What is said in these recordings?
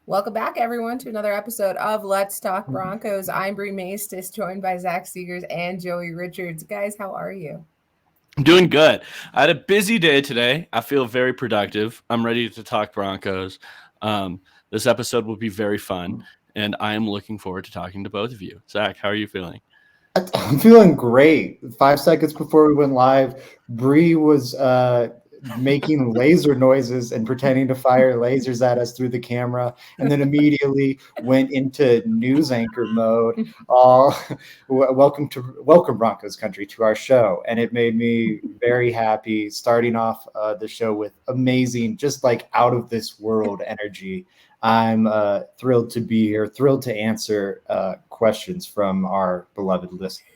Welcome back, everyone, to another episode of Let's Talk Broncos. I'm Bree Maestis, joined by Zach Seegers and Joey Richards. Guys, how are you? I'm doing good. I had a busy day today. I feel very productive. I'm ready to talk Broncos. This episode will be very fun, and I am looking forward to talking to both of you. Zach, how are you feeling? I'm feeling great. 5 seconds before we went live, Bree was making laser noises and pretending to fire lasers at us through the camera, and then immediately went into news anchor mode. All welcome Broncos country to our show, and it made me very happy. Starting off the show with amazing, just like out of this world energy. I'm thrilled to be here, thrilled to answer questions from our beloved listeners.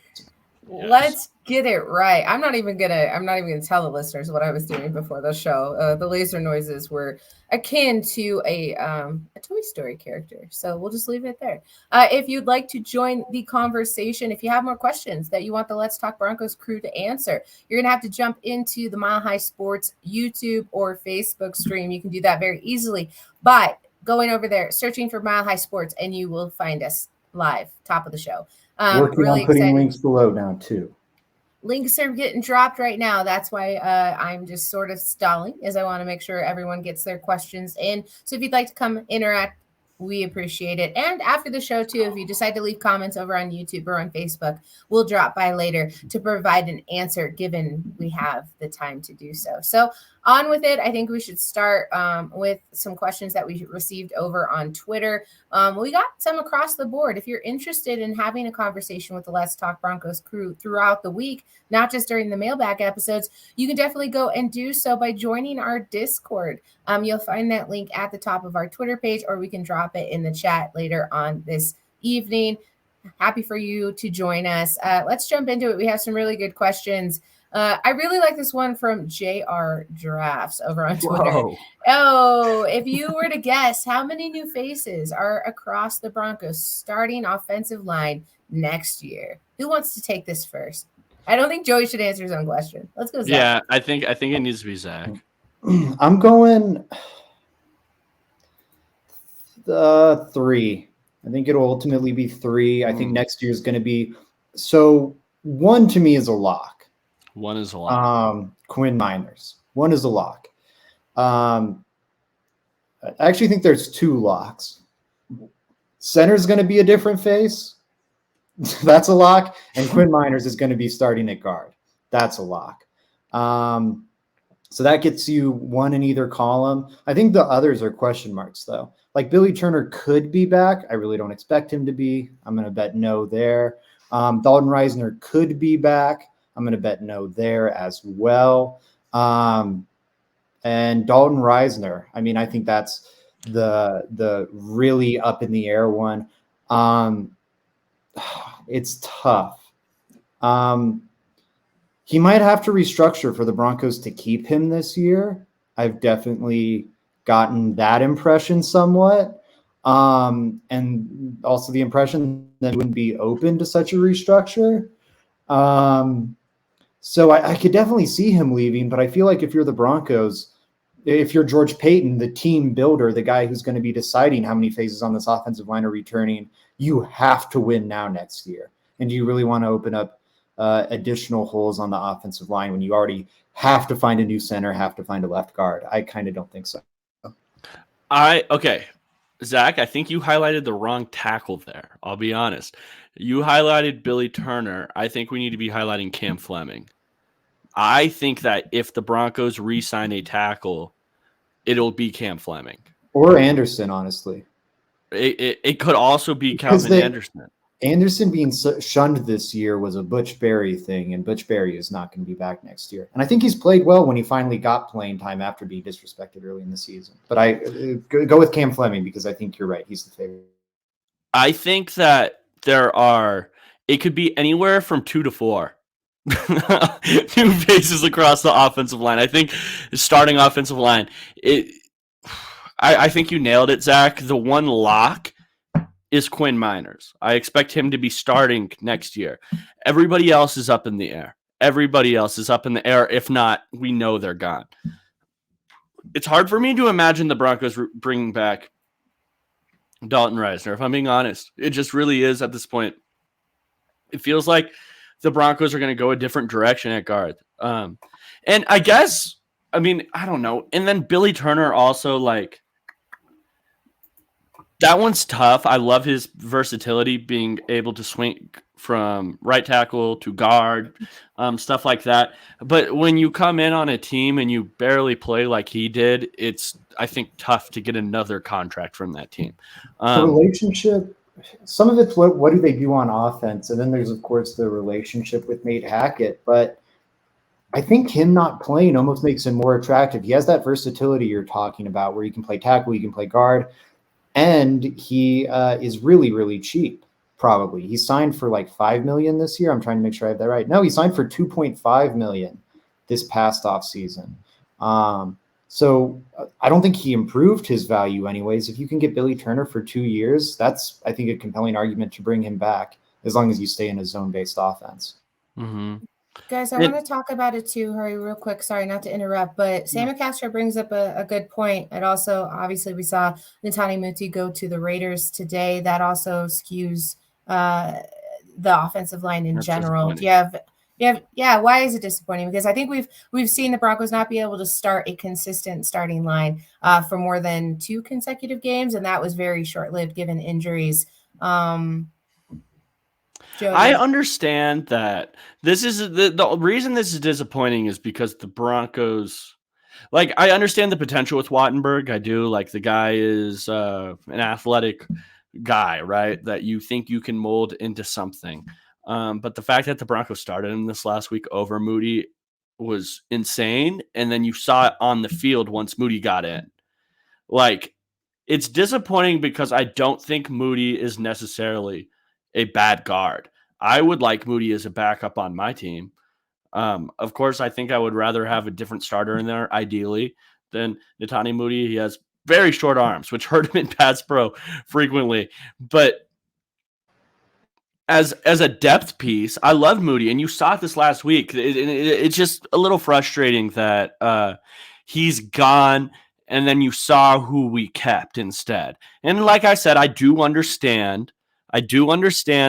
Yes. Let's get it right. I'm not even gonna tell the listeners what I was doing before the show. The laser noises were akin to a Toy Story character, so we'll just leave it there. If you'd like to join the conversation, if you have more questions that you want the Let's Talk Broncos crew to answer, you're gonna have to jump into the Mile High Sports YouTube or Facebook stream. You can do that very easily by going over there, searching for Mile High Sports, and you will find us live, top of the show. Working really on putting excited. links below now too. Links are getting dropped right now. That's why I'm just sort of stalling, as I want to make sure everyone gets their questions in. So if you'd like to come interact, we appreciate it. And after the show too, if you decide to leave comments over on YouTube or on Facebook, we'll drop by later to provide an answer, given we have the time to do so. So on with it. I think we should start with some questions that we received over on Twitter. We got some across the board. If you're interested in having a conversation with the Let's Talk Broncos crew throughout the week, not just during the mailbag episodes, you can definitely go and do so by joining our Discord. You'll find that link at the top of our Twitter page, or we can drop it in the chat later on this evening. Happy for you to join us. Let's jump into it. We have some really good questions. I really like this one from JR Drafts over on Twitter. Whoa. Oh, if you were to guess how many new faces are across the Broncos starting offensive line next year, who wants to take this first? I don't think Joey should answer his own question. Let's go, Zach. Yeah, I think it needs to be Zach. I'm going 3. I think it'll ultimately be 3. I think next year is going to be so. 1 to me is a lock. One is a lock. Quinn Miners. 1 is a lock. I actually think there's 2 locks. Center's going to be a different face. That's a lock. And Quinn Miners is going to be starting at guard. That's a lock. So that gets you 1 in either column. I think the others are question marks, though. Like Billy Turner could be back. I really don't expect him to be. I'm going to bet no there. Dalton Reisner could be back. I'm going to bet no there as well. And Dalton Reisner, I mean, I think that's the really up in the air one. It's tough. He might have to restructure for the Broncos to keep him this year. I've definitely gotten that impression somewhat. And also the impression that he wouldn't be open to such a restructure. So I could definitely see him leaving, but I feel like if you're the Broncos, if you're George Payton, the team builder, the guy who's going to be deciding how many phases on this offensive line are returning, you have to win now next year. And do you really want to open up additional holes on the offensive line when you already have to find a new center, have to find a left guard? I kind of don't think so. Okay. Zach, I think you highlighted the wrong tackle there. I'll be honest. You highlighted Billy Turner. I think we need to be highlighting Cam Fleming. I think that if the Broncos re-sign a tackle, it'll be Cam Fleming. Or Anderson, honestly. It could also be Calvin Anderson. Anderson being shunned this year was a Butch Berry thing, and Butch Berry is not going to be back next year. And I think he's played well when he finally got playing time after being disrespected early in the season. But I go with Cam Fleming because I think you're right. He's the favorite. I think that it could be anywhere from 2 to 4 new faces across the offensive line. I think starting offensive line, I think you nailed it, Zach. The one lock is Quinn Miners. I expect him to be starting next year. Everybody else is up in the air. If not, we know they're gone. It's hard for me to imagine the Broncos bringing back Dalton Reisner. If I'm being honest, it just really is at this point. It feels like the Broncos are going to go a different direction at guard. And I guess, I mean, I don't know. And then Billy Turner also, like, that one's tough. I love his versatility, being able to swing from right tackle to guard, stuff like that. But when you come in on a team and you barely play like he did, it's, I think, tough to get another contract from that team. The relationship, some of it's what do they do on offense? And then there's, of course, the relationship with Nate Hackett. But I think him not playing almost makes him more attractive. He has that versatility you're talking about where he can play tackle, he can play guard. And he is really, really cheap, probably. He signed for like $5 million this year. I'm trying to make sure I have that right. No, he signed for $2.5 million this past offseason. So I don't think he improved his value anyways. If you can get Billy Turner for 2 years, that's, I think, a compelling argument to bring him back as long as you stay in a zone-based offense. Mm-hmm. Guys, I want to talk about it too, Hurry, real quick. Sorry not to interrupt, but Sam Castro brings up a good point. And also, obviously, we saw Netani Muti go to the Raiders today. That also skews the offensive line in general. Why is it disappointing? Because I think we've seen the Broncos not be able to start a consistent starting line for more than 2 consecutive games, and that was very short-lived given injuries. Jody. I understand that this is the reason this is disappointing is because the Broncos, like, I understand the potential with Wattenberg. I do. Like, the guy is an athletic guy, right? That you think you can mold into something. But the fact that the Broncos started him this last week over Moody was insane. And then you saw it on the field once Moody got in. Like, it's disappointing because I don't think Moody is necessarily a bad guard. I would like Moody as a backup on my team. Of course, I think I would rather have a different starter in there, ideally, than Netani Moody. He has very short arms, which hurt him in pass pro frequently. But as a depth piece, I love Moody, and you saw it this last week. It's just a little frustrating that he's gone, and then you saw who we kept instead. And like I said, I do understand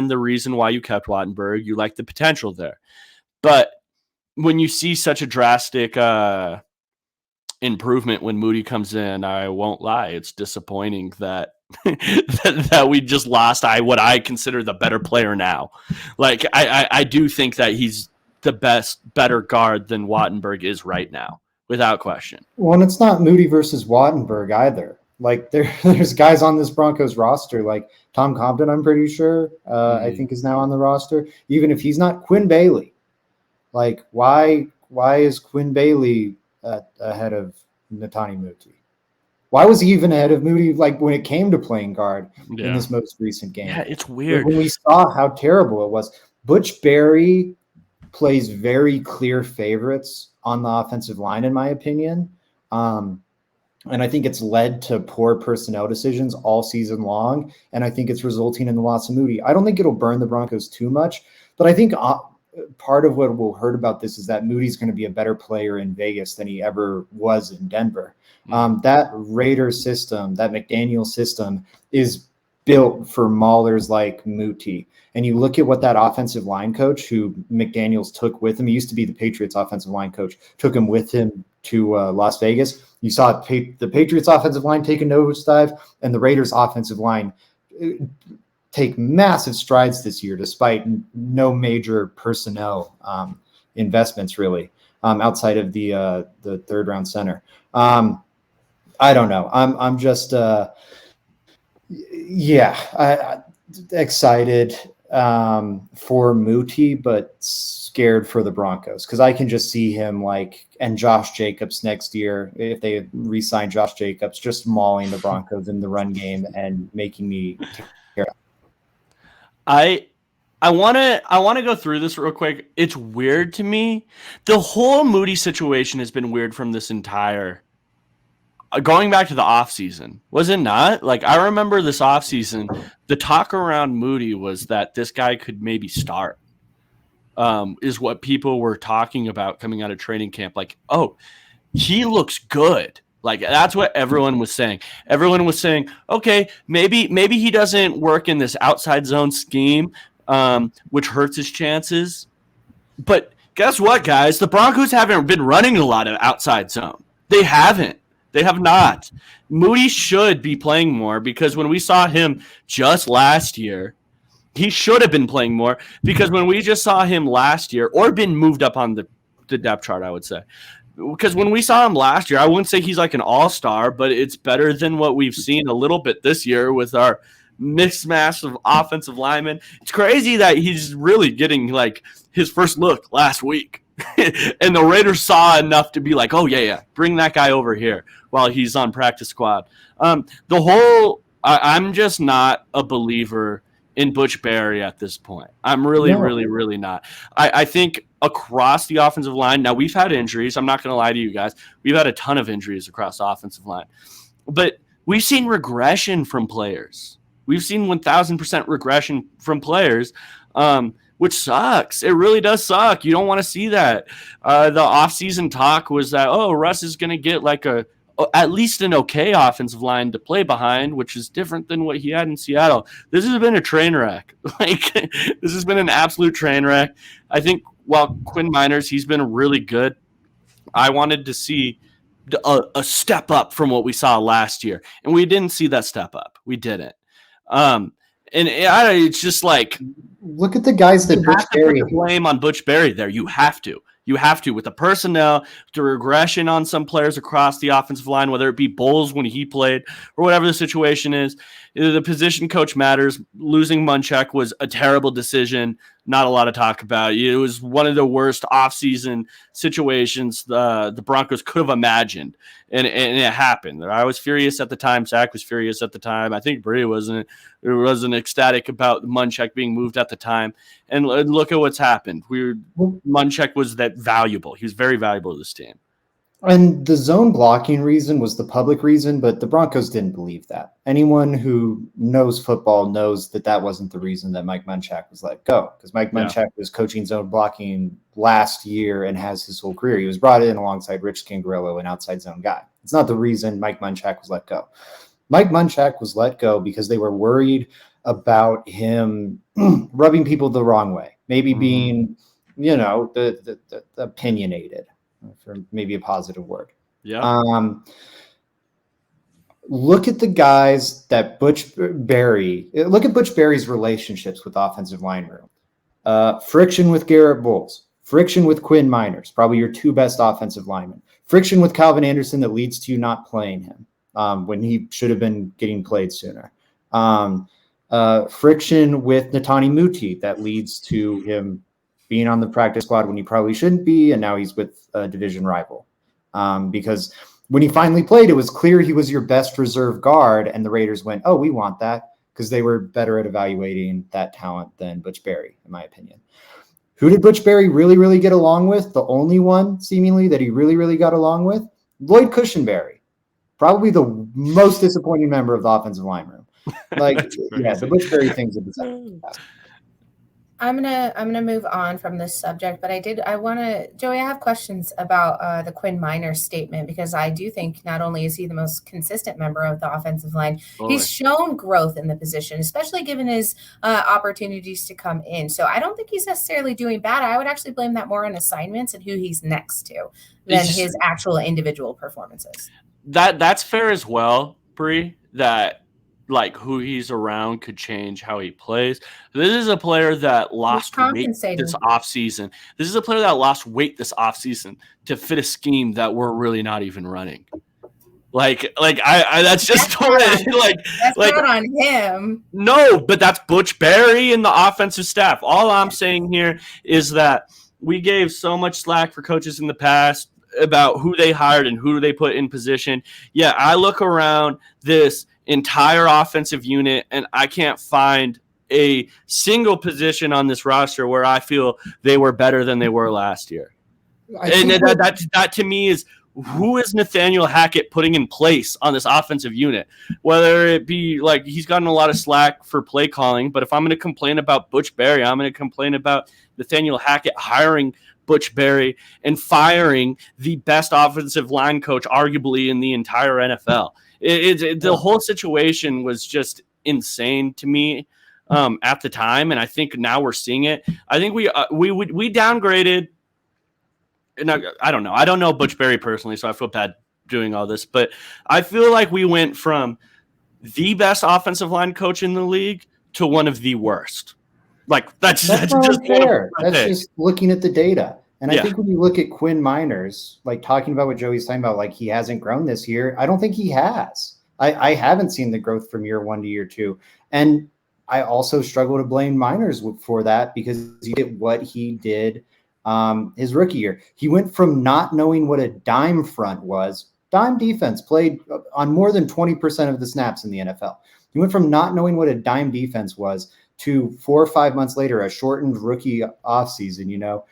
the reason why you kept Wattenberg. You like the potential there. But when you see such a drastic improvement when Moody comes in, I won't lie, it's disappointing that that we just lost what I consider the better player now. Like, I do think that he's the better guard than Wattenberg is right now, without question. Well, and it's not Moody versus Wattenberg either. Like, there's guys on this Broncos roster, like Tom Compton, I'm pretty sure, I think is now on the roster. Even if he's not, Quinn Bailey. Like, why is Quinn Bailey ahead of Netani Muti? Why was he even ahead of Moody, like, when it came to playing guard in this most recent game? Yeah, it's weird. When we saw how terrible it was. Butch Berry plays very clear favorites on the offensive line, in my opinion. And I think it's led to poor personnel decisions all season long. And I think it's resulting in the loss of Moody. I don't think it'll burn the Broncos too much, but I think part of what will hurt about this is that Moody's going to be a better player in Vegas than he ever was in Denver. That Raider system, that McDaniel system, is built for maulers like Muti. And you look at what that offensive line coach, who McDaniels took with him, he used to be the Patriots offensive line coach, took him with him to Las Vegas. You saw the Patriots offensive line take a nosedive, and the Raiders offensive line take massive strides this year, despite no major personnel investments, really, outside of the third round center. I don't know. I'm just excited for Muti, but scared for the Broncos, because I can just see him, like, and Josh Jacobs next year, if they re-sign Josh Jacobs, just mauling the Broncos in the run game and making me care. I want to go through this real quick. It's weird to me. The whole Moody situation has been weird from this entire going back to the offseason, was it not? Like, I remember this offseason, the talk around Moody was that this guy could maybe start, is what people were talking about coming out of training camp. Like, oh, he looks good. Like, that's what everyone was saying. Everyone was saying, okay, maybe he doesn't work in this outside zone scheme, which hurts his chances. But guess what, guys? The Broncos haven't been running a lot of outside zone. They haven't. They have not. Moody should be playing more, because when we saw him just last year, he should have been playing more, because when we just saw him last year, or been moved up on the depth chart, I would say. Because when we saw him last year, I wouldn't say he's like an all-star, but it's better than what we've seen a little bit this year with our mixed mash of offensive linemen. It's crazy that he's really getting like his first look last week. And the Raiders saw enough to be like, oh, yeah, bring that guy over here while he's on practice squad. I'm just not a believer in Butch Barry at this point. I'm really not. I think across the offensive line, now we've had injuries. I'm not going to lie to you guys. We've had a ton of injuries across the offensive line. But we've seen regression from players. We've seen 1,000% regression from players, which sucks. It really does suck. You don't want to see that. The offseason talk was that, Russ is going to get like at least an okay offensive line to play behind, which is different than what he had in Seattle. This has been a train wreck. This has been an absolute train wreck. I think while Quinn Miners, he's been really good, I wanted to see a step up from what we saw last year, and we didn't see that step up. We didn't. It's just like, look at the guys that Butch Barry put the blame on Butch Barry there. You have to. With the personnel, the regression on some players across the offensive line, whether it be Bowles when he played or whatever the situation is. The position coach matters. Losing Munchak was a terrible decision. Not a lot to talk about. It was one of the worst offseason situations the Broncos could have imagined, and it happened. I was furious at the time. Zach was furious at the time. I think Bree wasn't ecstatic about Munchak being moved at the time. And look at what's happened. Munchak was that valuable. He was very valuable to this team. And the zone blocking reason was the public reason, but the Broncos didn't believe that. Anyone who knows football knows that wasn't the reason that Mike Munchak was let go, because Mike Munchak was coaching zone blocking last year and has his whole career. He was brought in alongside Rich Cangarillo, an outside zone guy. It's not the reason Mike Munchak was let go. Mike Munchak was let go because they were worried about him rubbing people the wrong way, maybe being, the opinionated, for maybe a positive word. Yeah. Look at the guys that Butch Barry's relationships with offensive line room. Friction with Garrett Bowles, friction with Quinn Miners, probably your two best offensive linemen. Friction with Calvin Anderson that leads to you not playing him when he should have been getting played sooner. Friction with Netani Muti that leads to him being on the practice squad when he probably shouldn't be, and now he's with a division rival. Because when he finally played, it was clear he was your best reserve guard, and the Raiders went, oh, we want that, because they were better at evaluating that talent than Butch Barry, in my opinion. Who did Butch Barry really, really get along with? The only one, seemingly, that he really, really got along with? Lloyd Cushenberry. Probably the most disappointing member of the offensive line room. The Butch Barry thing's a disaster. I'm gonna move on from this subject, but Joey, I have questions about the Quinn Miners statement, because I do think not only is he the most consistent member of the offensive line, he's shown growth in the position, especially given his opportunities to come in. So I don't think he's necessarily doing bad. I would actually blame that more on assignments and who he's next to than his actual individual performances. That's fair as well, Bree, that like who he's around could change how he plays. This is a player that lost weight this offseason. This is a player that lost weight this offseason to fit a scheme that we're really not even running. That's just not on him. No, but that's Butch Barry and the offensive staff. All I'm saying here is that we gave so much slack for coaches in the past about who they hired and who they put in position. Yeah, I look around this entire offensive unit and I can't find a single position on this roster where I feel they were better than they were last year. And that to me is, who is Nathaniel Hackett putting in place on this offensive unit? Whether it be like he's gotten a lot of slack for play calling, but if I'm going to complain about Butch Barry, I'm going to complain about Nathaniel Hackett hiring Butch Berry and firing the best offensive line coach arguably in the entire NFL. The whole situation was just insane to me at the time, and I think now we're seeing it. I think we downgraded, and I don't know. I don't know Butch Berry personally, so I feel bad doing all this, but I feel like we went from the best offensive line coach in the league to one of the worst. Like that's not just fair. That's just looking at the data. And I think when you look at Quinn Miners, like talking about what Joey's talking about, like he hasn't grown this year. I don't think he has. I haven't seen the growth from year 1 to year 2. And I also struggle to blame Miners for that, because you get what he did his rookie year. He went from not knowing what a dime front was. Dime defense played on more than 20% of the snaps in the NFL. He went from not knowing what a dime defense was to 4 or 5 months later, a shortened rookie offseason,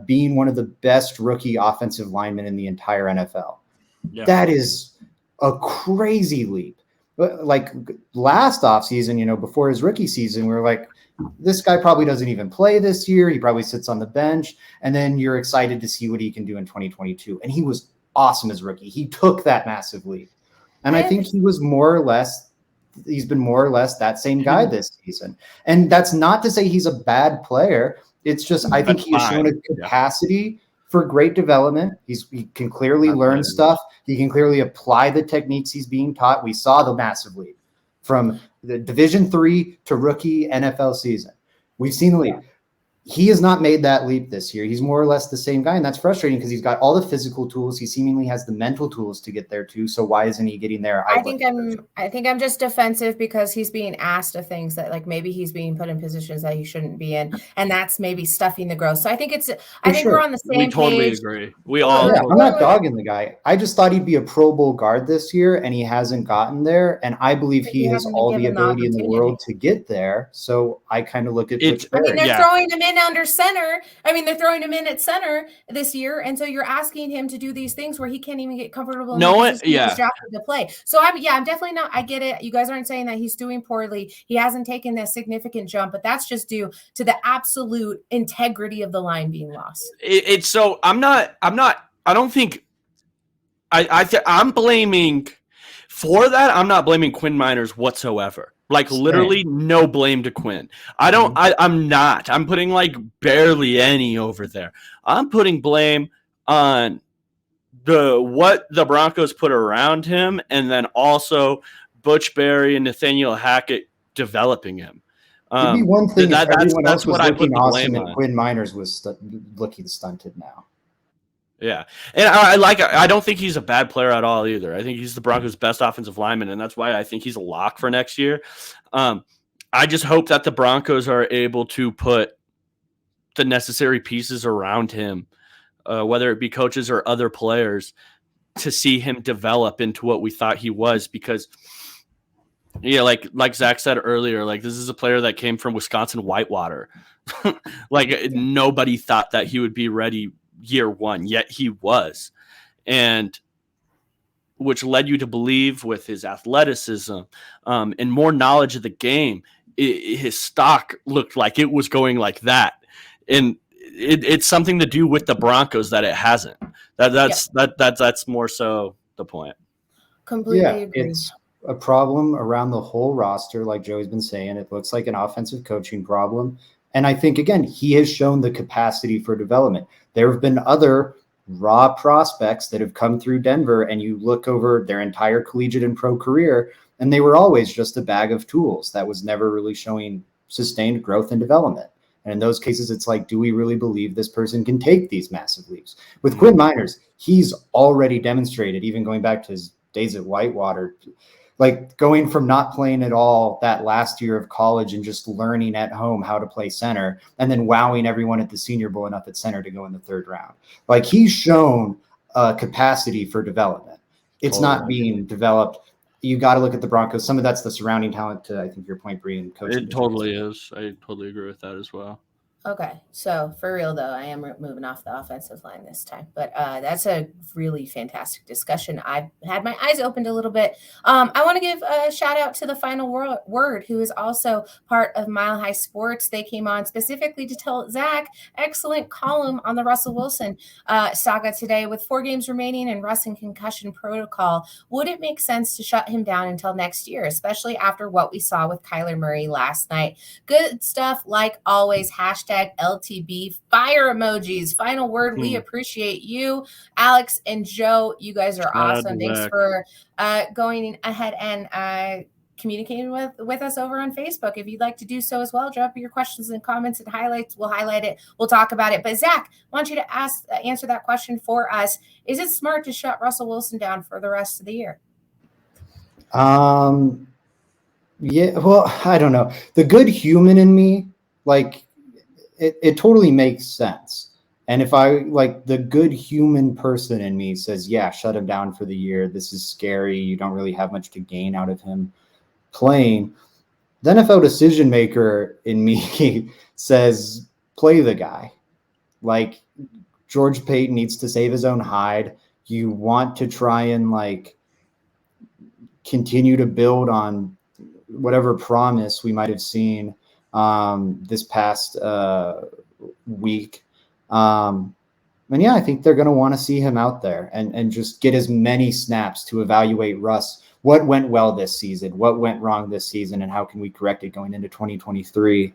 being one of the best rookie offensive linemen in the entire NFL. Yeah. That is a crazy leap. Like last offseason, before his rookie season, we were like, this guy probably doesn't even play this year. He probably sits on the bench. And then you're excited to see what he can do in 2022. And he was awesome as rookie. He took that massive leap. And I think he's been more or less that same guy this season. And that's not to say he's a bad player. It's just, I think he has shown a capacity for great development. He can clearly learn stuff. He can clearly apply the techniques he's being taught. We saw the massive leap from the Division III to rookie NFL season. We've seen the leap. He has not made that leap this year. He's more or less the same guy, and that's frustrating because he's got all the physical tools. He seemingly has the mental tools to get there too. So why isn't he getting there? I think I'm just defensive because he's being asked of things that, like, maybe he's being put in positions that he shouldn't be in, and that's maybe stuffing the growth. So I think we're on the same page. We totally agree. We all. Yeah, I'm not dogging the guy. I just thought he'd be a Pro Bowl guard this year, and he hasn't gotten there. And I believe he has all the ability in the world to get there. So I kind of look at it. I mean, they're throwing him in under center. They're throwing him in at center this year, and so you're asking him to do these things where he can't even get comfortable. He's drafted to play. So I'm definitely not. I get it. You guys aren't saying that he's doing poorly. He hasn't taken that significant jump, but that's just due to the absolute integrity of the line being lost. I'm blaming for that. I'm not blaming Quinn Miners whatsoever. Like literally no blame to Quinn. I'm not. I'm putting like barely any over there. I'm putting blame on what the Broncos put around him, and then also Butch Berry and Nathaniel Hackett developing him. It'd be one thing if everyone else was looking awesome and Quinn Miners was looking stunted now. Yeah, and I don't think he's a bad player at all either. I think he's the Broncos' best offensive lineman, and that's why I think he's a lock for next year. I just hope that the Broncos are able to put the necessary pieces around him, whether it be coaches or other players, to see him develop into what we thought he was. Because, like Zach said earlier, like this is a player that came from Wisconsin Whitewater. Nobody thought that he would be ready year one, yet he was, and which led you to believe with his athleticism and more knowledge of the game, his stock looked like it was going like that. And it's something to do with the Broncos that it hasn't. That's more so the point. Completely agree. It's a problem around the whole roster, like Joey's been saying. It looks like an offensive coaching problem. And I think, again, he has shown the capacity for development. There have been other raw prospects that have come through Denver, and you look over their entire collegiate and pro career, and they were always just a bag of tools that was never really showing sustained growth and development. And in those cases, it's like, do we really believe this person can take these massive leaps? With Quinn Miners, he's already demonstrated, even going back to his days at Whitewater, like going from not playing at all that last year of college and just learning at home how to play center, and then wowing everyone at the Senior Bowl enough at center to go in the third round. Like he's shown capacity for development. It's not being developed. You got to look at the Broncos. Some of that's the surrounding talent to, I think, your point, Bree, and coaching. It totally is. I totally agree with that as well. Okay, so for real though, I am moving off the offensive line this time, but that's a really fantastic discussion. I've had my eyes opened a little bit. I want to give a shout out to the Final Word, who is also part of Mile High Sports. They came on specifically to tell Zach excellent column on the Russell Wilson saga today. With 4 games remaining and Russ in concussion protocol, would it make sense to shut him down until next year, especially after what we saw with Kyler Murray last night? Good stuff, like always. Hashtag LTB fire emojis. Final Word. We appreciate you, Alex and Joe. You guys are awesome. Thanks for going ahead and communicating with us over on Facebook. If you'd like to do so as well, drop your questions and comments and highlights. We'll highlight it. We'll talk about it. But Zach, I want you to answer that question for us. Is it smart to shut Russell Wilson down for the rest of the year? Yeah, well, I don't know. The good human in me, like, it totally makes sense. And if the good human person in me says, yeah, shut him down for the year. This is scary. You don't really have much to gain out of him playing. The NFL decision maker in me says, play the guy. Like, George Payton needs to save his own hide. You want to try and continue to build on whatever promise we might have seen this past week. And yeah, I think they're going to want to see him out there and just get as many snaps to evaluate Russ. What went well this season? What went wrong this season? And how can we correct it going into 2023?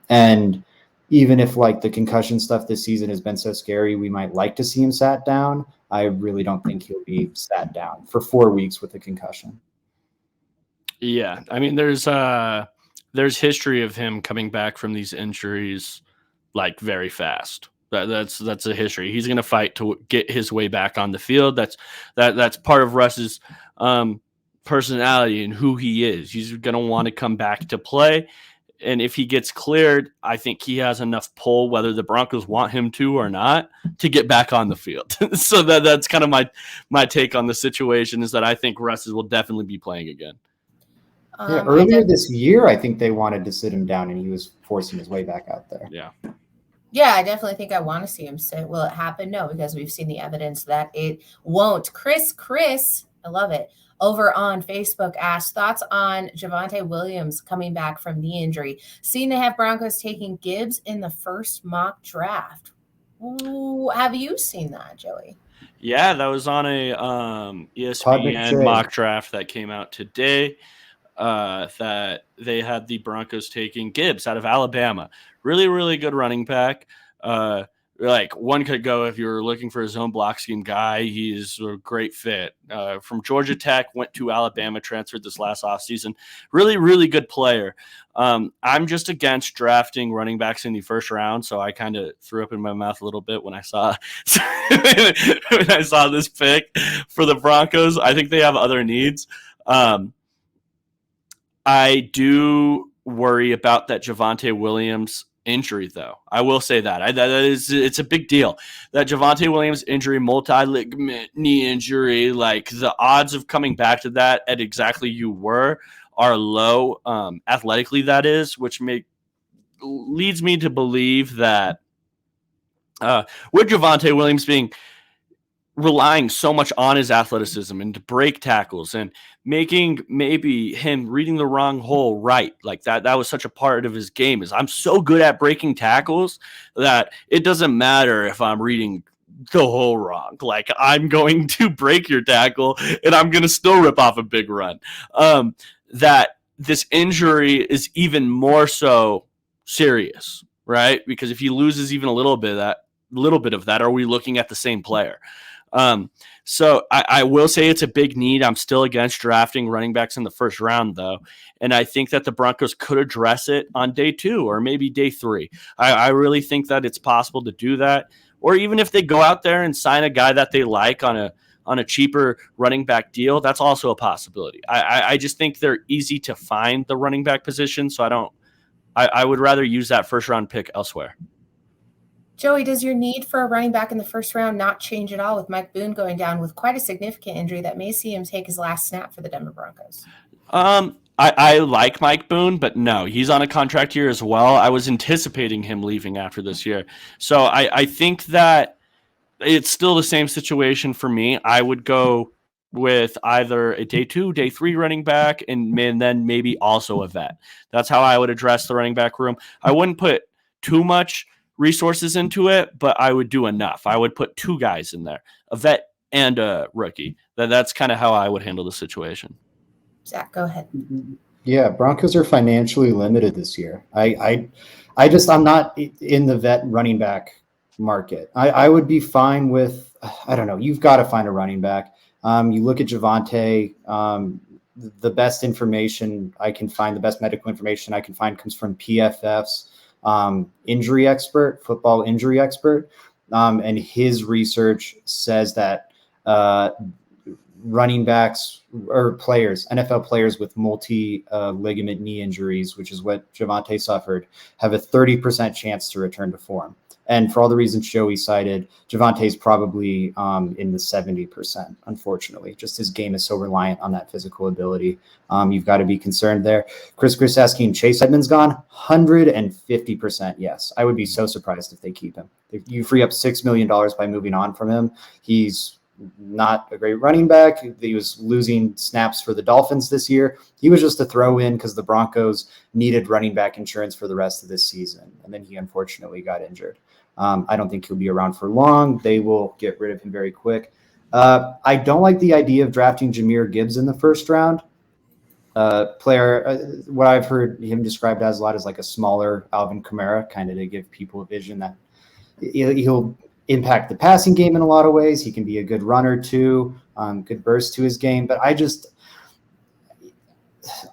And even if the concussion stuff this season has been so scary, we might like to see him sat down. I really don't think he'll be sat down for 4 weeks with a concussion. Yeah. I mean, there's history of him coming back from these injuries very fast. That's a history. He's going to fight to get his way back on the field. That's part of Russ's personality and who he is. He's going to want to come back to play. And if he gets cleared, I think he has enough pull, whether the Broncos want him to or not, to get back on the field. So that's kind of my take on the situation, is that I think Russ will definitely be playing again. Yeah, earlier this year, I think they wanted to sit him down, and he was forcing his way back out there. Yeah, I definitely think I want to see him sit. Will it happen? No, because we've seen the evidence that it won't. Chris, I love it, over on Facebook asked, thoughts on Javonte Williams coming back from knee injury. Seeing they have Broncos taking Gibbs in the first mock draft. Ooh, have you seen that, Joey? Yeah, that was on a ESPN mock draft that came out today. That they had the Broncos taking Gibbs out of Alabama. Really, really good running back. One could go, if you're looking for a zone block scheme guy, he's a great fit. From Georgia Tech, went to Alabama, transferred this last offseason. Really, really good player. I'm just against drafting running backs in the first round, so I kind of threw up in my mouth a little bit when I saw this pick for the Broncos. I think they have other needs. I do worry about that Javonte Williams injury, though. I will say that. It's a big deal. That Javonte Williams injury, multi-ligament knee injury, the odds of coming back to that at exactly you were are low, athletically that is, which leads me to believe that with Javonte Williams relying so much on his athleticism and to break tackles and making maybe him reading the wrong hole right, that was such a part of his game, is I'm so good at breaking tackles that it doesn't matter if I'm reading the hole wrong. I'm going to break your tackle and I'm going to still rip off a big run. That this injury is even more so serious, right? Because if he loses even a little bit of that, are we looking at the same player? So I will say it's a big need. I'm still against drafting running backs in the first round, though. And I think that the Broncos could address it on day 2 or maybe day 3. I really think that it's possible to do that. Or even if they go out there and sign a guy that they like on a cheaper running back deal, that's also a possibility. I just think they're easy to find, the running back position. So I would rather use that first round pick elsewhere. Joey, does your need for a running back in the first round not change at all with Mike Boone going down with quite a significant injury that may see him take his last snap for the Denver Broncos? I like Mike Boone, but no, he's on a contract year as well. I was anticipating him leaving after this year. So I think that it's still the same situation for me. I would go with either a day 2, day 3 running back, and then maybe also a vet. That's how I would address the running back room. I wouldn't put too much resources into it, but I would do enough. I would put 2 guys in there, a vet and a rookie. That's kind of how I would handle the situation. Zach, go ahead. Yeah, Broncos are financially limited this year. I'm not in the vet running back market. I would be fine with, I don't know, you've got to find a running back. You look at Javonte, the best information I can find, the best medical information I can find comes from PFF's injury expert, football injury expert. And his research says that running backs or players, NFL players with multi-ligament knee injuries, which is what Javonte suffered, have a 30% chance to return to form. And for all the reasons Joey cited, Javonte's probably in the 70%, unfortunately. Just his game is so reliant on that physical ability. You've got to be concerned there. Chris asking, Chase Edmonds gone? 150% yes. I would be so surprised if they keep him. If you free up $6 million by moving on from him, he's not a great running back. He was losing snaps for the Dolphins this year. He was just a throw in because the Broncos needed running back insurance for the rest of this season. And then he unfortunately got injured. I don't think he'll be around for long. They will get rid of him very quick. I don't like the idea of drafting Jahmyr Gibbs in the first round. What I've heard him described as a lot is like a smaller Alvin Kamara, kind of to give people a vision that he'll impact the passing game in a lot of ways. He can be a good runner too, good burst to his game. But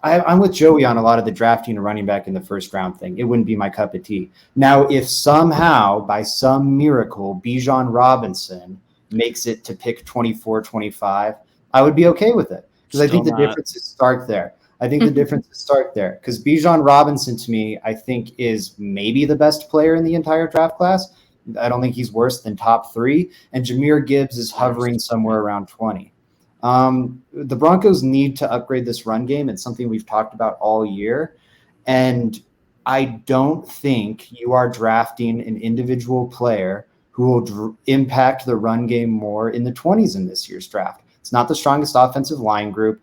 I'm with Joey on a lot of the drafting a running back in the first round thing. It wouldn't be my cup of tea. Now, if somehow, by some miracle, Bijan Robinson makes it to pick 24, 25, I would be okay with it. Because I think the differences start there. Because Bijan Robinson, to me, I think is maybe the best player in the entire draft class. I don't think he's worse than top 3. And Jahmyr Gibbs is hovering somewhere around 20. The Broncos need to upgrade this run game. It's something we've talked about all year. And I don't think you are drafting an individual player who will impact the run game more in the 20s in this year's draft. It's not the strongest offensive line group.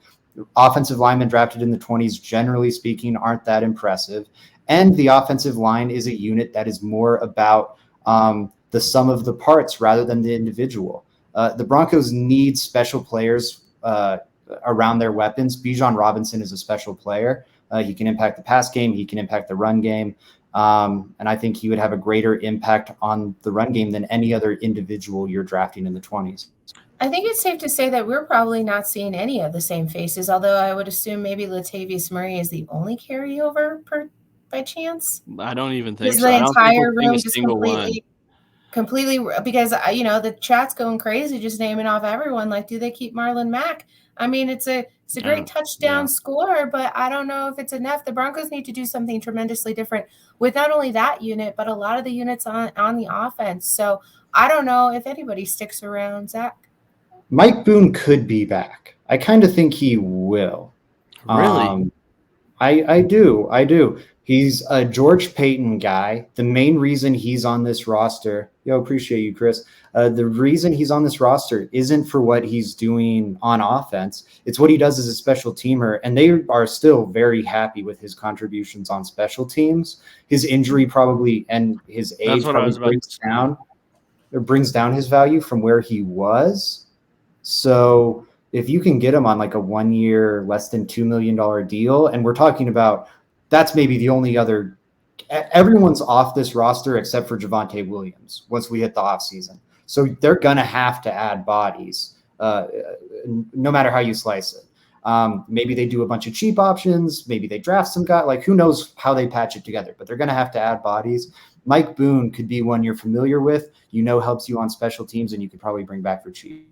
Offensive linemen drafted in the 20s, generally speaking, aren't that impressive. And the offensive line is a unit that is more about the sum of the parts rather than the individual. The Broncos need special players around their weapons. Bijan Robinson is a special player. He can impact the pass game. He can impact the run game. And I think he would have a greater impact on the run game than any other individual you're drafting in the 20s. I think it's safe to say that we're probably not seeing any of the same faces, although I would assume maybe Latavius Murray is the only carryover by chance. I don't even think Is so. the I don't entire think room just completely because the chat's going crazy just naming off everyone. Like, do they keep Marlon Mack? I mean, it's a great touchdown score, but I don't know if it's enough. The Broncos need to do something tremendously different with not only that unit, but a lot of the units on the offense. So I don't know if anybody sticks around. Zach? Mike Boone could be back. I kind of think he will. Really? I do. He's a George Payton guy. The main reason he's on this roster, appreciate you, Chris. The reason he's on this roster isn't for what he's doing on offense. It's what he does as a special teamer. And they are still very happy with his contributions on special teams. His injury probably and his age probably brings down his value from where he was. So if you can get him on like a 1 year, less than $2 million deal, and we're talking about that's maybe the only other – everyone's off this roster except for Javonte Williams once we hit the offseason. So they're going to have to add bodies no matter how you slice it. Maybe they do a bunch of cheap options. Maybe they draft some guy. Like, who knows how they patch it together. But they're going to have to add bodies. Mike Boone could be one you're familiar with, helps you on special teams, and you could probably bring back for cheap.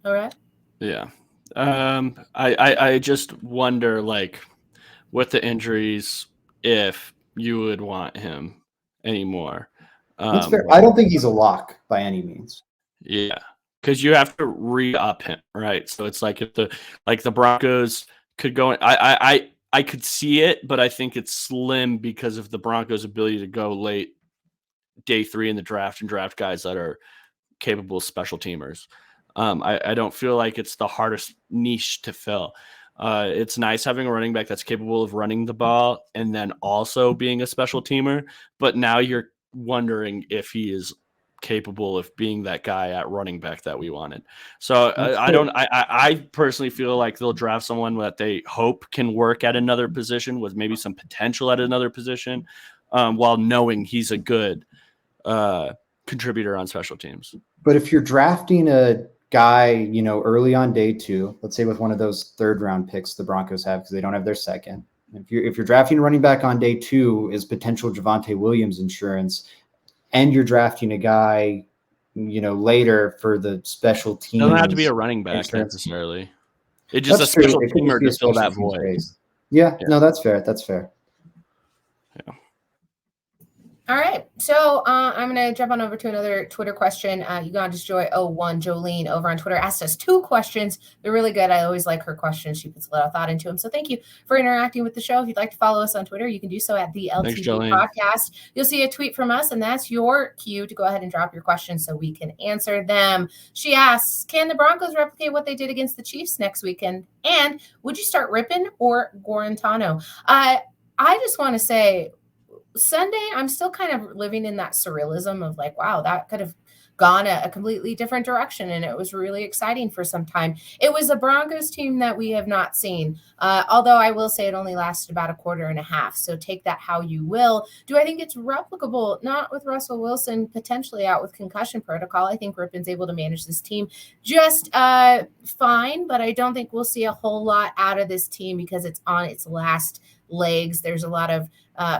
All right. Yeah. I just wonder, like, with the injuries, if you would want him anymore. That's fair. I don't think he's a lock by any means. Yeah, because you have to re-up him, right? So it's like if the Broncos could go. I could see it, but I think it's slim because of the Broncos' ability to go late day 3 in the draft and draft guys that are capable special teamers. I don't feel like it's the hardest niche to fill. It's nice having a running back that's capable of running the ball and then also being a special teamer. But now you're wondering if he is capable of being that guy at running back that we wanted. So I personally feel like they'll draft someone that they hope can work at another position with maybe some potential at another position, while knowing he's a good contributor on special teams. But if you're drafting a guy, early on day 2, let's say with one of those 3rd round picks the Broncos have because they don't have their second. If you're drafting a running back on day 2 is potential Javonte Williams insurance, and you're drafting a guy, later for the special team. Doesn't have to be a running back necessarily. It's just that's a special true. teamer to fill that void. Yeah, no, that's fair. That's fair. Yeah. All right, so I'm going to jump on over to another Twitter question. Uganda's Joy01 Jolene over on Twitter asked us 2 questions. They're really good. I always like her questions. She puts a lot of thought into them. So thank you for interacting with the show. If you'd like to follow us on Twitter, you can do so at the LTB Podcast. You'll see a tweet from us, and that's your cue to go ahead and drop your questions so we can answer them. She asks, can the Broncos replicate what they did against the Chiefs next weekend? And would you start Rippon or Guarantano? I just want to say, Sunday, I'm still kind of living in that surrealism of like, wow, that could have gone a completely different direction. And it was really exciting for some time. It was a Broncos team that we have not seen. Although I will say it only lasted about a quarter and a half. So take that how you will. Do I think it's replicable? Not with Russell Wilson potentially out with concussion protocol. I think Rippon's able to manage this team just fine. But I don't think we'll see a whole lot out of this team because it's on its last legs. There's a lot of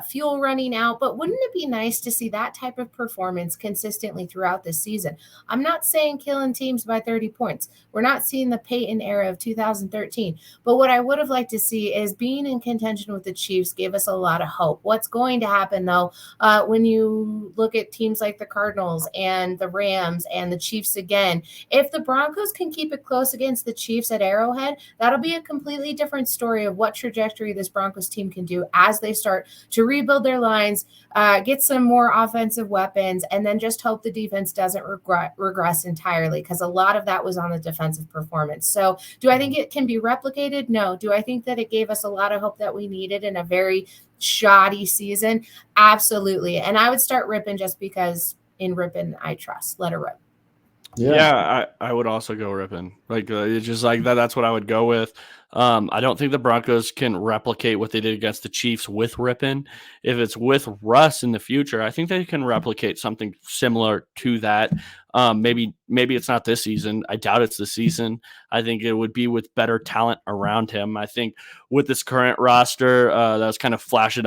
fuel running out, but wouldn't it be nice to see that type of performance consistently throughout this season? I'm not saying killing teams by 30 points. We're not seeing the Peyton era of 2013, but what I would have liked to see is being in contention with the Chiefs gave us a lot of hope. What's going to happen though, when you look at teams like the Cardinals and the Rams and the Chiefs again, if the Broncos can keep it close against the Chiefs at Arrowhead, that'll be a completely different story of what trajectory this Broncos team can do as they start to rebuild their lines, get some more offensive weapons, and then just hope the defense doesn't regress entirely because a lot of that was on the defensive performance. So do I think it can be replicated? No. Do I think that it gave us a lot of hope that we needed in a very shoddy season? Absolutely. And I would start Rippon just because in Rippon I trust. Let her rip. Yeah, I would also go Rippon. Like it's just like that. That's what I would go with. I don't think the Broncos can replicate what they did against the Chiefs with Rippon. If it's with Russ in the future, I think they can replicate something similar to that. Maybe it's not this season. I doubt it's this season. I think it would be with better talent around him. I think with this current roster, that's kind of flash in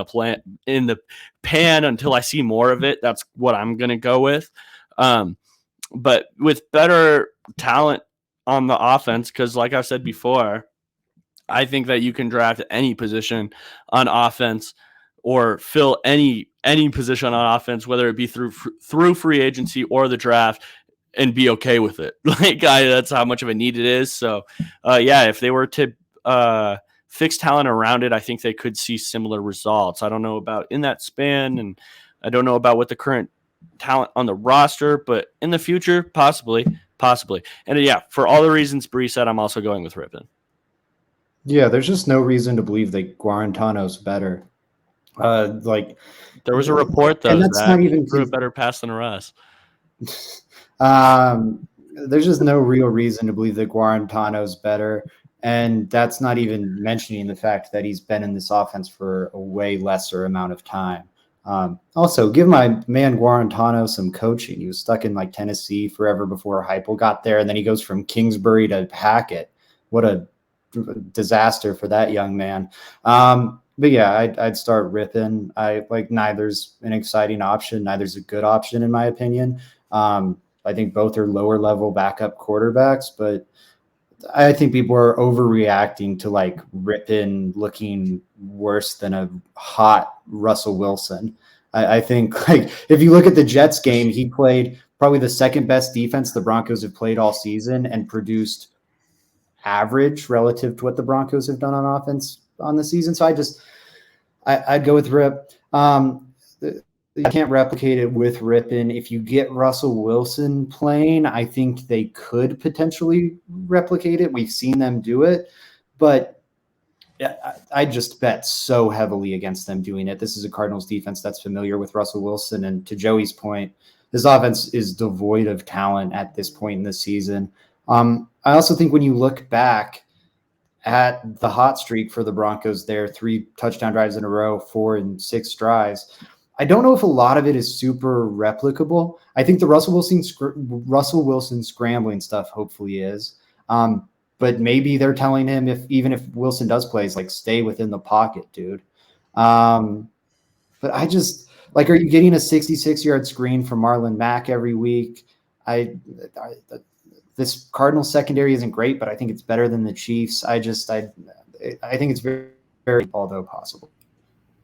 the pan until I see more of it. That's what I'm gonna go with. But with better talent on the offense, because like I've said before, I think that you can draft any position on offense or fill any position on offense, whether it be through free agency or the draft, and be okay with it. That's how much of a need it is. So, if they were to fix talent around it, I think they could see similar results. I don't know about in that span, and I don't know about what the current talent on the roster, but in the future, possibly. And for all the reasons Bree said, I'm also going with Rippon. Yeah, there's just no reason to believe that Guarantano's better. There was a report though that he threw a better pass than Russ. There's just no real reason to believe that Guarantano's better. And that's not even mentioning the fact that he's been in this offense for a way lesser amount of time. Also, give my man Guarantano some coaching. He was stuck in Tennessee forever before Heupel got there, and then he goes from Kingsbury to Hackett. What a disaster for that young man. But yeah, I'd start Rippon. Neither's an exciting option. Neither's a good option in my opinion. I think both are lower level backup quarterbacks, but I think people are overreacting to Rippon looking worse than a hot Russell Wilson. I think if you look at the Jets game, he played probably the second best defense the Broncos have played all season and produced average relative to what the Broncos have done on offense on the season. So I'd go with Rip. You can't replicate it with Rippon. If you get Russell Wilson playing, I think they could potentially replicate it. We've seen them do it, but I just bet so heavily against them doing it. This is a Cardinals defense that's familiar with Russell Wilson. And to Joey's point, this offense is devoid of talent at this point in the season. I also think when you look back at the hot streak for the Broncos there, 3 touchdown drives in a row, 4 and 6 drives, I don't know if a lot of it is super replicable. I think the Russell Wilson scrambling stuff hopefully is. But maybe they're telling him even if Wilson does plays, like, stay within the pocket, dude. But I just like, are you getting a 66-yard screen from Marlon Mack every week? This Cardinals secondary isn't great, but I think it's better than the Chiefs. I think it's very, very, although possible.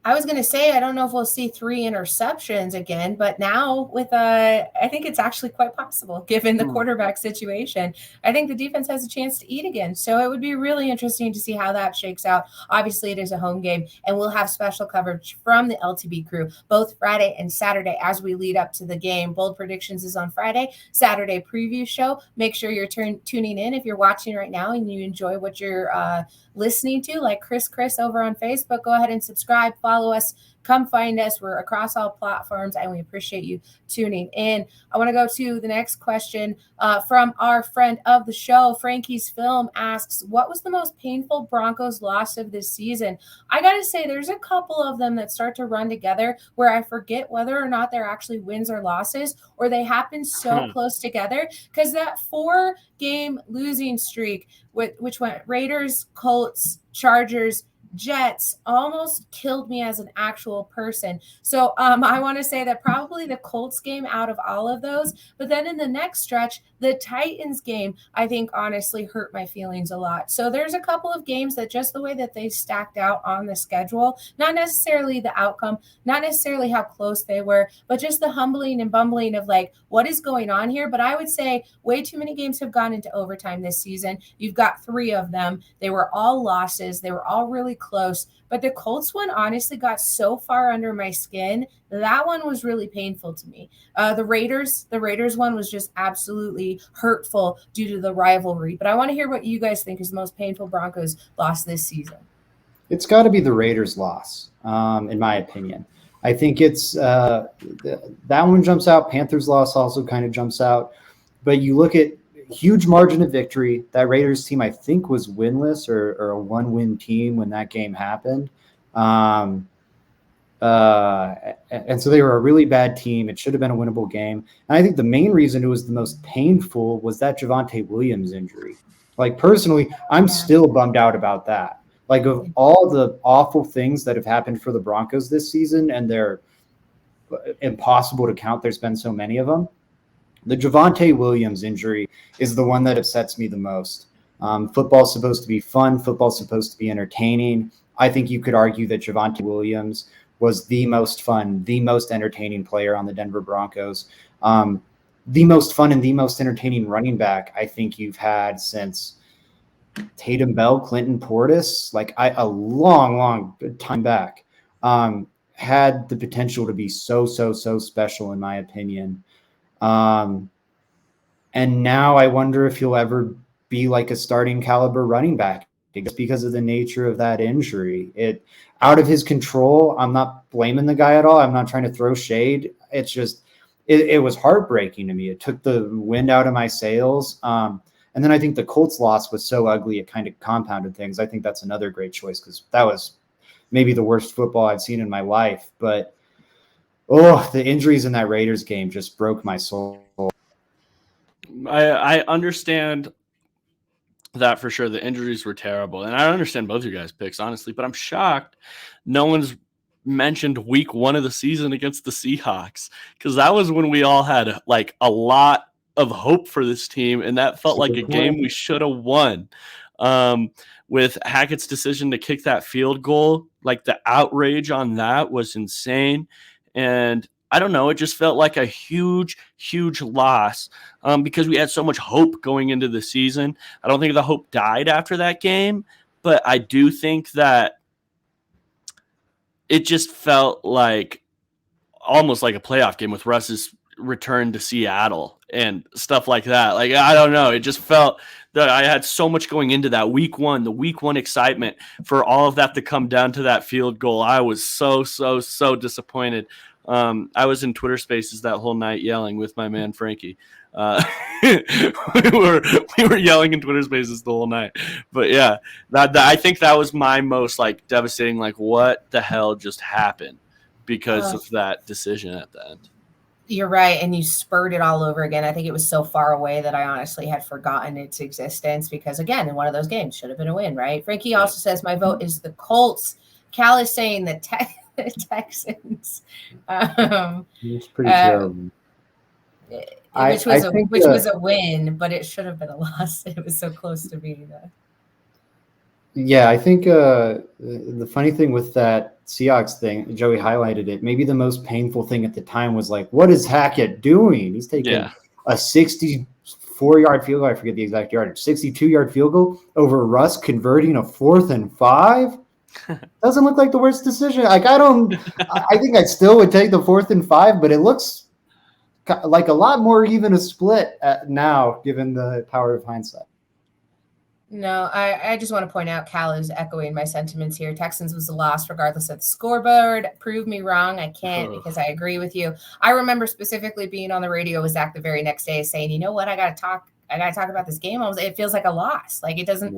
I was going to say, I don't know if we'll see 3 interceptions again, but now with I think it's actually quite possible given the quarterback situation. I think the defense has a chance to eat again. So it would be really interesting to see how that shakes out. Obviously, it is a home game, and we'll have special coverage from the LTB crew both Friday and Saturday as we lead up to the game. Bold Predictions is on Friday, Saturday preview show. Make sure you're tuning in if you're watching right now and you enjoy what you're listening to, like Chris over on Facebook. Go ahead and subscribe, follow us, come find us. We're across all platforms, and we appreciate you tuning in. I want to go to the next question from our friend of the show. Frankie's Film asks, what was the most painful Broncos loss of this season? I got to say, there's a couple of them that start to run together where I forget whether or not they're actually wins or losses, or they happen so close together, because that 4-game losing streak, which went Raiders, Colts, Chargers, Jets, almost killed me as an actual person. So I want to say that probably the Colts game out of all of those, but then in the next stretch, the Titans game, I think honestly hurt my feelings a lot. So there's a couple of games that just the way that they stacked out on the schedule, not necessarily the outcome, not necessarily how close they were, but just the humbling and bumbling of like, what is going on here? But I would say way too many games have gone into overtime this season. You've got 3 of them. They were all losses. They were all really close, but the Colts one honestly got so far under my skin. That one was really painful to me. The Raiders one was just absolutely hurtful due to the rivalry. But I want to hear what you guys think is the most painful Broncos loss this season. It's got to be the Raiders loss, in my opinion. I think it's that one jumps out. Panthers loss also kind of jumps out. But you look at huge margin of victory. That Raiders team, I think, was winless or a 1-win team when that game happened. And so they were a really bad team. It should have been a winnable game. And I think the main reason it was the most painful was that Javonte Williams injury. Like, personally, I'm still bummed out about that. Like, of all the awful things that have happened for the Broncos this season, and they're impossible to count, there's been so many of them, the Javonte Williams injury is the one that upsets me the most. Football's supposed to be fun. Football's supposed to be entertaining. I think you could argue that Javonte Williams was the most fun, the most entertaining player on the Denver Broncos. The most fun and the most entertaining running back I think you've had since Tatum Bell, Clinton Portis, like a long time back. Had the potential to be so special, in my opinion. And now I wonder if he'll ever be like a starting caliber running back just because of the nature of that injury. It out of his control. I'm not blaming the guy at all. I'm not trying to throw shade. It's just, it was heartbreaking to me. It took the wind out of my sails. And then I think the Colts loss was so ugly, it kind of compounded things. I think that's another great choice because that was maybe the worst football I've seen in my life. But the injuries in that Raiders game just broke my soul. I understand that for sure. The injuries were terrible. And I understand both your guys' picks, honestly, but I'm shocked no one's mentioned week 1 of the season against the Seahawks, because that was when we all had like a lot of hope for this team, and that felt like a game we should have won. With Hackett's decision to kick that field goal, like the outrage on that was insane. And I don't know. It just felt like a huge, huge loss because we had so much hope going into the season. I don't think the hope died after that game, but I do think that it just felt like almost like a playoff game with Russ's return to Seattle and stuff like that. Like, I don't know. It just felt that I had so much going into that week one, the week one excitement for all of that to come down to that field goal. I was so disappointed. I was in Twitter Spaces that whole night yelling with my man Frankie. We were yelling in Twitter Spaces the whole night. But yeah, that I think that was my most like devastating. Like, what the hell just happened because of that decision at the end? You're right, and you spurred it all over again. I think it was so far away that I honestly had forgotten its existence because, again, in one of those games, should have been a win, right? Frankie also says, my vote is the Colts. Cal is saying the Texans. It's pretty terrible. Which was a win, but it should have been a loss. It was so close to being that. Yeah, I think the funny thing with that Seahawks thing, Joey highlighted it. Maybe the most painful thing at the time was like, what is Hackett doing? He's taking a 64-yard field goal. I forget the exact yardage. 62-yard field goal over Russ converting a 4th and 5. Doesn't look like the worst decision. Like I think I still would take the 4th and 5, but it looks like a lot more even a split now, given the power of hindsight. No, I just want to point out Cal is echoing my sentiments here. Texans was a loss regardless of the scoreboard. Prove me wrong. I can't because I agree with you. I remember specifically being on the radio with Zach the very next day saying, you know what, I gotta talk about this game. It feels like a loss. Like it doesn't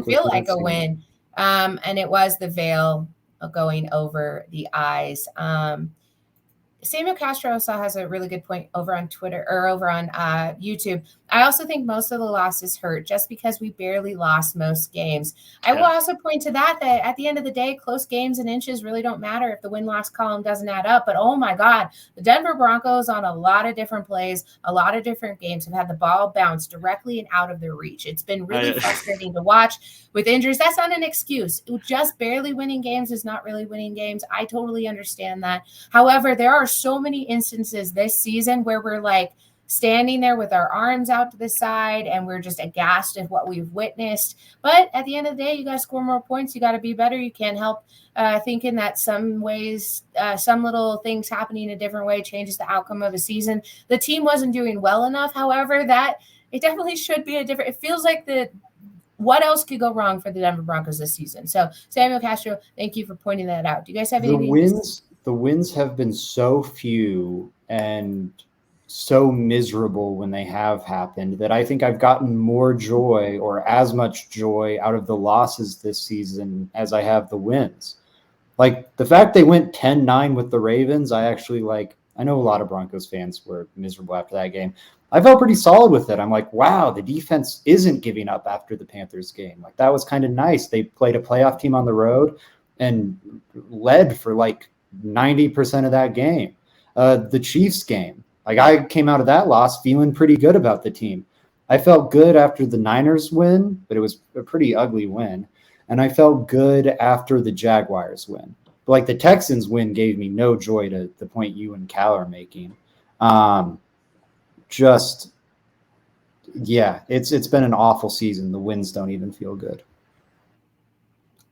feel like a win. And it was the veil going over the eyes. Samuel Castro also has a really good point over on Twitter or over on YouTube. I also think most of the losses hurt just because we barely lost most games. I will also point to that at the end of the day, close games and inches really don't matter if the win-loss column doesn't add up. But, oh, my God, the Denver Broncos on a lot of different plays, a lot of different games have had the ball bounce directly and out of their reach. It's been really frustrating to watch with injuries. That's not an excuse. Just barely winning games is not really winning games. I totally understand that. However, there are so many instances this season where we're like standing there with our arms out to the side and we're just aghast at what we've witnessed. But at the end of the day, you got to score more points. You got to be better. You can't help thinking that some ways, some little things happening a different way changes the outcome of a season. The team wasn't doing well enough. However, that it definitely should be it feels like what else could go wrong for the Denver Broncos this season? So Samuel Castro, thank you for pointing that out. Do you guys have anything? The wins have been so few and so miserable when they have happened that I think I've gotten more joy or as much joy out of the losses this season as I have the wins. Like the fact they went 10-9 with the Ravens, I actually like. I know a lot of Broncos fans were miserable after that game. I felt pretty solid with it. I'm like, wow, the defense isn't giving up after the Panthers game. Like that was kind of nice. They played a playoff team on the road and led for like 90% of that game. The Chiefs game, like I came out of that loss feeling pretty good about the team. I felt good after the Niners win, but it was a pretty ugly win. And I felt good after the Jaguars win. But like the Texans win gave me no joy to the point you and Cal are making. It's been an awful season. The wins don't even feel good.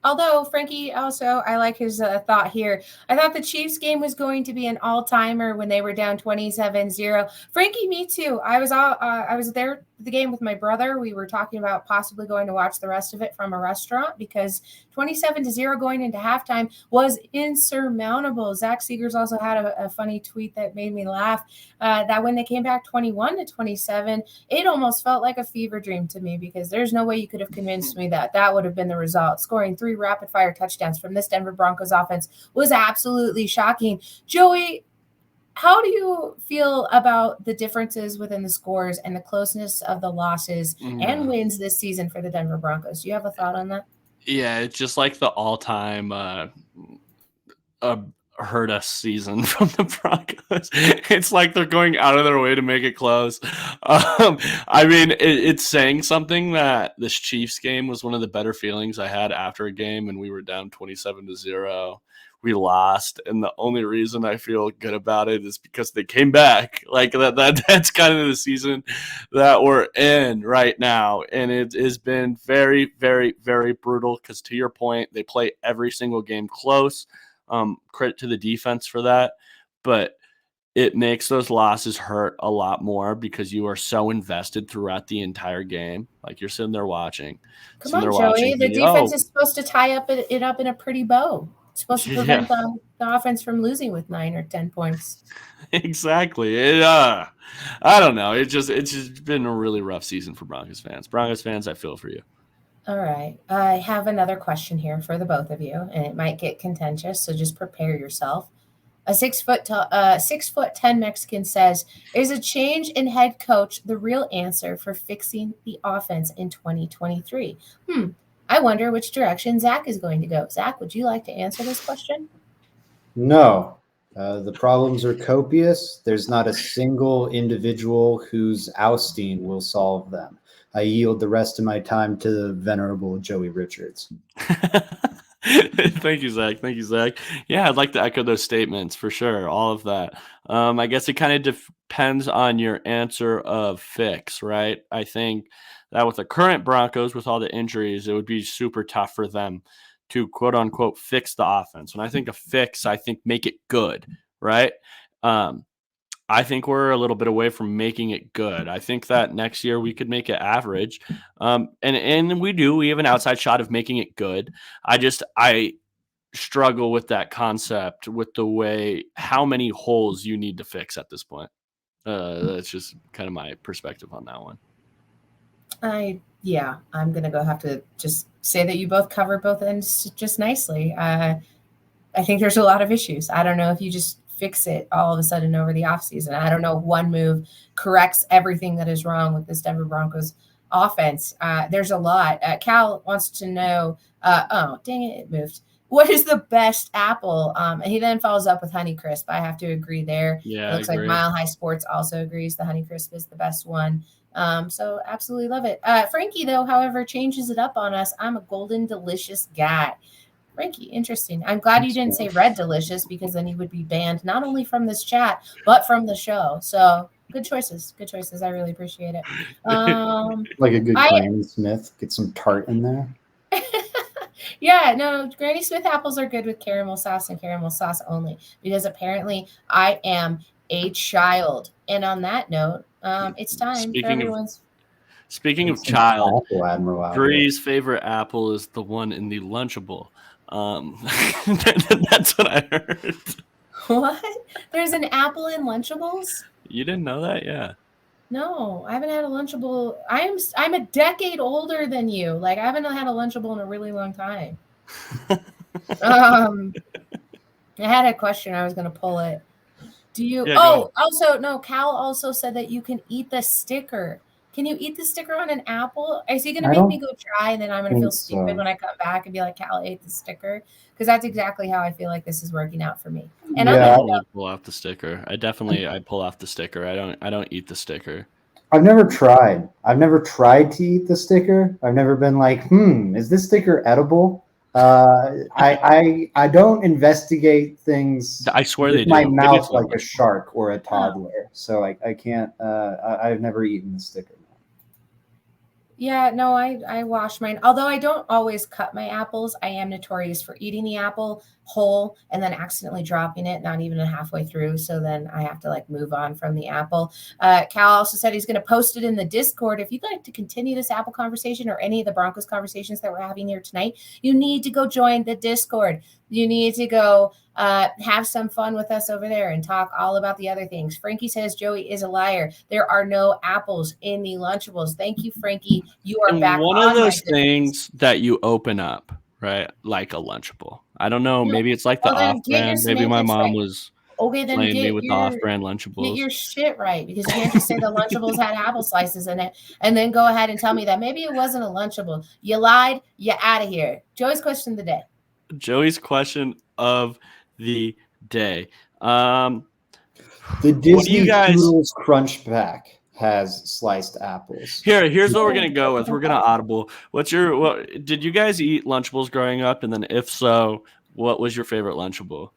Although Frankie also, I like his thought here. I thought the Chiefs game was going to be an all-timer when they were down 27-0. Frankie, me too. I was there at the game with my brother. We were talking about possibly going to watch the rest of it from a restaurant because 27-0 going into halftime was insurmountable. Zach Seegers also had a funny tweet that made me laugh. That when they came back 21-27, it almost felt like a fever dream to me because there's no way you could have convinced me that would have been the result. Scoring 3 rapid-fire touchdowns from this Denver Broncos offense was absolutely shocking. Joey, how do you feel about the differences within the scores and the closeness of the losses and wins this season for the Denver Broncos? Do you have a thought on that? Yeah, it's just like the all-time hurt-us season from the Broncos. It's like they're going out of their way to make it close. I mean, it's saying something that this Chiefs game was one of the better feelings I had after a game, and we were down 27-0. We lost, and the only reason I feel good about it is because they came back. Like that's kind of the season that we're in right now, and it has been very, very, very brutal. Because to your point, they play every single game close. Credit to the defense for that, but it makes those losses hurt a lot more because you are so invested throughout the entire game. Like you're sitting there watching. Come on, Joey. The defense is supposed to tie it up in a pretty bow. It's supposed to prevent the offense from losing with 9 or 10 points. Exactly. I don't know. It's just been a really rough season for Broncos fans. Broncos fans, I feel for you. All right. I have another question here for the both of you, and it might get contentious, so just prepare yourself. A 6'10" Mexican says, "Is a change in head coach the real answer for fixing the offense in 2023? I wonder which direction Zach is going to go." Zach, would you like to answer this question? No. The problems are copious. There's not a single individual whose ousting will solve them. I yield the rest of my time to the venerable Joey Richards. Thank you, Zach. Thank you, Zach. Yeah, I'd like to echo those statements for sure. All of that. I guess it kind of depends on your answer of fix, right? I think that with the current Broncos, with all the injuries, it would be super tough for them to quote unquote fix the offense. When I think of fix, I think make it good, right? I think we're a little bit away from making it good. I think that next year we could make it average. And we have an outside shot of making it good. I struggle with that concept with the way how many holes you need to fix at this point. That's just kind of my perspective on that one. I'm going to have to just say that you both cover both ends just nicely. I think there's a lot of issues. I don't know if you just fix it all of a sudden over the offseason. I don't know if one move corrects everything that is wrong with this Denver Broncos offense. There's a lot. Cal wants to know, oh, dang it, it moved. What is the best apple? And he then follows up with Honeycrisp. I have to agree there. Yeah, it looks like Mile High Sports also agrees the Honeycrisp is the best one. So absolutely love it. Frankie, though, however, changes it up on us. I'm a golden delicious guy. Frankie, interesting. I'm glad you didn't say red delicious because then you would be banned not only from this chat, but from the show. So good choices. Good choices. I really appreciate it. Like a good Granny Smith. Get some tart in there. Yeah, no, Granny Smith apples are good with caramel sauce and caramel sauce only because apparently I am a child. And on that note, it's time for everyone's. Speaking of child, Bree's favorite apple is the one in the Lunchable. That's what I heard. What? There's an apple in Lunchables? You didn't know that? Yeah. No, I haven't had a Lunchable. I'm a decade older than you. Like, I haven't had a Lunchable in a really long time. I had a question. I was going to pull it. Do you? Yeah, also, no, Cal also said that you can eat the sticker. Can you eat the sticker on an apple? Is he going to make me go try and then I'm going to feel stupid when I come back and be like, Cal ate the sticker? Because that's exactly how I feel like this is working out for me. And I pull off the sticker. I pull off the sticker. I don't eat the sticker. I've never tried to eat the sticker. I've never been like, is this sticker edible? I don't investigate things. I swear they do. My mouth like a shark or a toddler. So I can't. I've never eaten the sticker. Yeah, no, I wash mine. Although I don't always cut my apples, I am notorious for eating the apple whole and then accidentally dropping it, not even halfway through. So then I have to move on from the apple. Cal also said he's going to post it in the Discord. If you'd like to continue this apple conversation or any of the Broncos conversations that we're having here tonight, you need to go join the Discord. You need to go have some fun with us over there and talk all about the other things. Frankie says Joey is a liar. There are no apples in the Lunchables. Thank you, Frankie. You are back. One of those things that you open up, right? Like a Lunchable. I don't know. Maybe it's like the off-brand. Maybe my mom was playing me with the off-brand Lunchables. Get your shit right, because you can't just say the Lunchables had apple slices in it and then go ahead and tell me that maybe it wasn't a Lunchable. You lied. You're out of here. Joey's question of the day. Joey's question of the day. The What do Disney you guys? Doodles Crunch Pack has sliced apples. Here's what we're gonna go with. We're gonna audible. What did you guys eat Lunchables growing up? And then if so, what was your favorite Lunchable?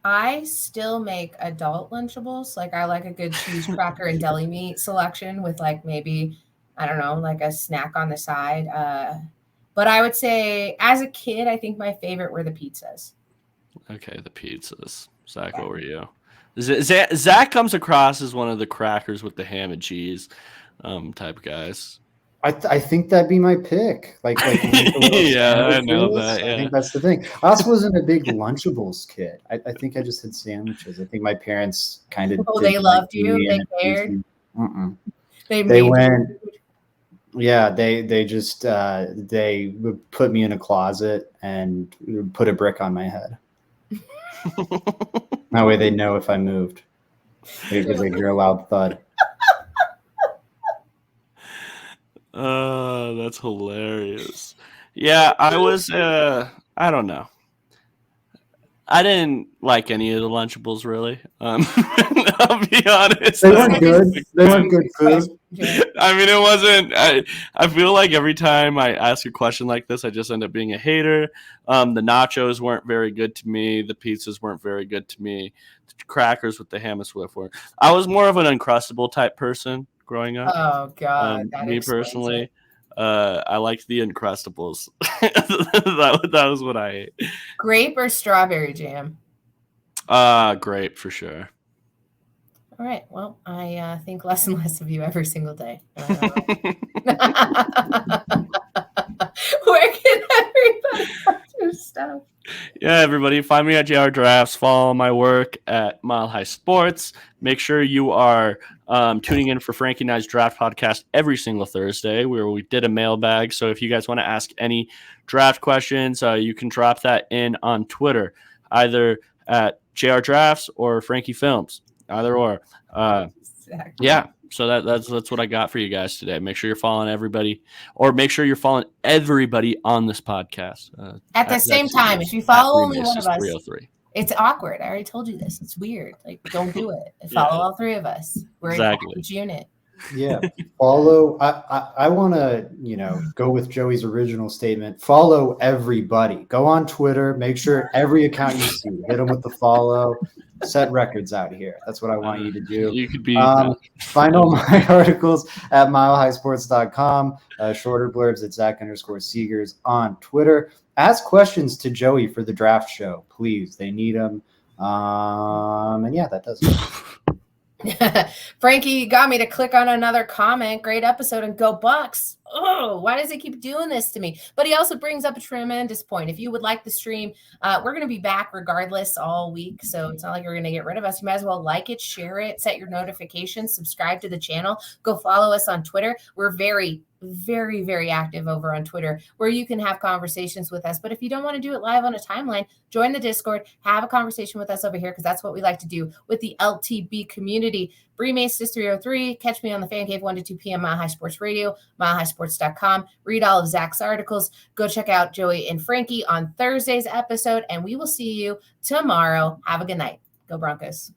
I still make adult Lunchables. Like I like a good cheese cracker and deli meat selection with like maybe, I don't know, like a snack on the side. But I would say as a kid, I think my favorite were the pizzas. Okay, the pizzas. Zach, what were you? Zach comes across as one of the crackers with the ham and cheese type guys. I think that'd be my pick. Like Yeah, I know sandwiches. that. Yeah. I think that's the thing. I also wasn't a big Lunchables kid. I think I just had sandwiches. I think my parents kind of. Oh, they loved you. They cared. They went. Yeah, they just they would put me in a closet and put a brick on my head. That way they know if I moved because they hear a loud thud. That's hilarious. Yeah, I was I don't know. I didn't like any of the Lunchables really. I'll be honest. They weren't good. They weren't good food. I mean, it wasn't. I feel like every time I ask a question like this, I just end up being a hater. The nachos weren't very good to me. The pizzas weren't very good to me. The crackers with the ham and Swift were. I was more of an Uncrustable type person growing up. Oh God, me personally, I liked the Uncrustables. that was what I ate. Grape or strawberry jam? Grape for sure. All right. Well, I think less and less of you every single day. Where can everybody find your stuff? Yeah, everybody, find me at JR Drafts. Follow my work at Mile High Sports. Make sure you are tuning in for Frankie and I's Draft Podcast every single Thursday, where we did a mailbag. So if you guys want to ask any draft questions, you can drop that in on Twitter, either at JR Drafts or Frankie Films, either or. Exactly. Yeah. So that's what I got for you guys today. Make sure you're following everybody, or make sure you're following everybody on this podcast. At the same time, if you follow only one of us, 303. It's awkward. I already told you this. It's weird. Like, don't do it. Follow all three of us. We're exactly. a package unit. Yeah. Follow. I want to, go with Joey's original statement. Follow everybody. Go on Twitter. Make sure every account you see, hit them with the follow. Set records out here. That's what I want you to do. You could be. Find all my articles at milehighsports.com. Shorter blurbs at Zach_Seegers on Twitter. Ask questions to Joey for the draft show, please. They need them. And yeah, that does it. Frankie got me to click on another comment. Great episode and go Bucks. Oh, why does he keep doing this to me? But he also brings up a tremendous point. If you would like the stream, we're going to be back regardless all week. So it's not like you're going to get rid of us. You might as well like it, share it, set your notifications, subscribe to the channel. Go follow us on Twitter. We're very, very, very active over on Twitter where you can have conversations with us. But if you don't want to do it live on a timeline, join the Discord, have a conversation with us over here because that's what we like to do with the LTB community. Bree Mace 303. Catch me on the Fan Cave 1 to 2 p.m. Mile High Sports Radio, milehighsports.com. Read all of Zach's articles. Go check out Joey and Frankie on Thursday's episode, and we will see you tomorrow. Have a good night. Go Broncos.